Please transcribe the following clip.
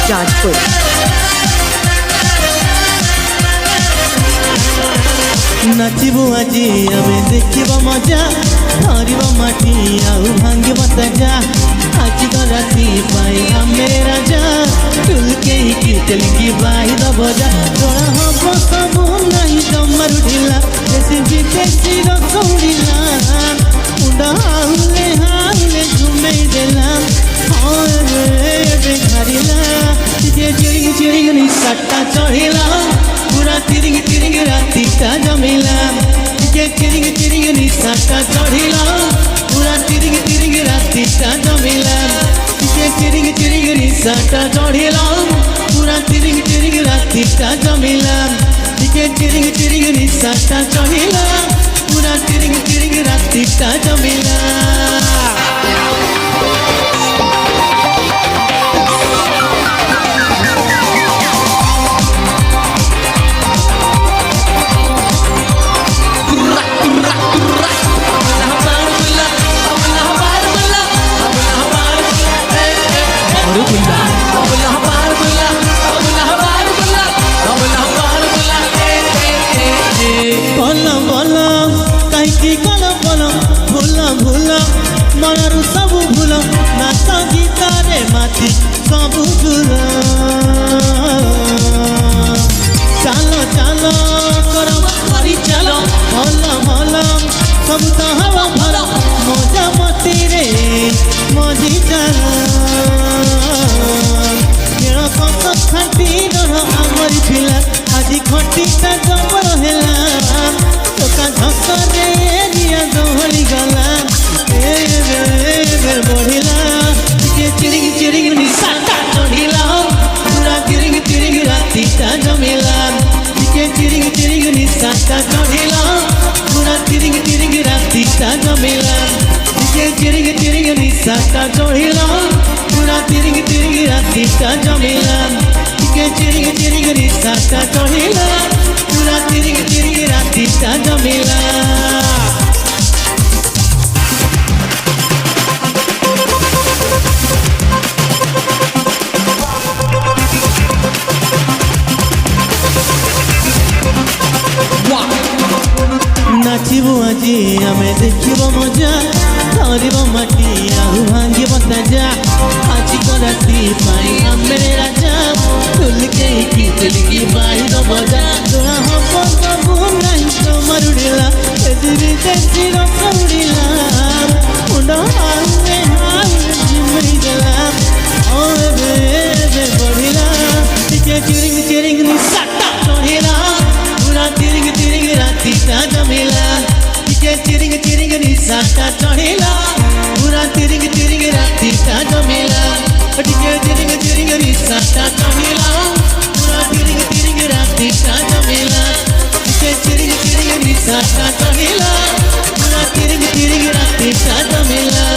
जाजपुर। नाचबू आजी आमे देखिबा मजा धरिबा माटी आउ भांगिबा ताजा आज तो राती पाई आमे राजा टुलके की तेलकी बाई द बजा तोरा हब सब नहीं जमर ढिला जैसे विदेशी रसौड़िला उड़ा हाले घुमे देला बेघरिला जे चिड़िंग नि सट्टा चढ़िला पूरा तिरिंग राती ता जमिला जे चिड़िंग नि सट्टा चढ़िला पूरा तिरिंग राती ता जमिला जे चिड़िंग नि सट्टा चढ़िला पूरा तिरिंग राती ता जमिला जे चिड़िंग नि सट्टा चढ़िला पूरा तिरिंग राती ता जमिला। मनारू सब भूल नाच गीतारे माथि सब भूल चलो चलो करम हरी चलो भल सब तो हवा भर मजा मस्ती रे मजी चल केड़ कत खाटी डर आमर पिला आज खटीटा जबर हेला टोका झकरे दिया दहली गला बढ़िला चिड़िंग नि सट्टा चढ़िला पूरा तिरिंग राती ता जमिला चिड़िंग नि सट्टा चढ़िला पूरा तिरिंग राती ता जमिला चिड़िंग नि सट्टा चढ़िला पूरा तिरिंग राती ता जमिला चिड़िंग नि सट्टा चढ़िला पूरा तिरिंग राती ता जमिला। नाचबू आजी आमे देखिबा मजा धरिबा माटी आउ भांगिबा ताजा आज तो राती पाई आमे राजा टुलके की तेलकी बाई द बजा तोरा हब सब नहीं जमर ढिला एदिरी देसी रसौड़िला उड़ा हाले झिमरी देला बढ़िला जे चिड़िंग नि सट्टा चढ़िला पूरा तिरिंग राती ता जमिला चिड़िंग नि सट्टा चढ़िला पूरा तिरिंग राती ता जमिला चिड़िंग नि सट्टा चढ़िला पूरा तिरिंग राती ता जमिला चिड़िंग नि सट्टा चढ़िला पूरा तिरिंग राती ता जमिला।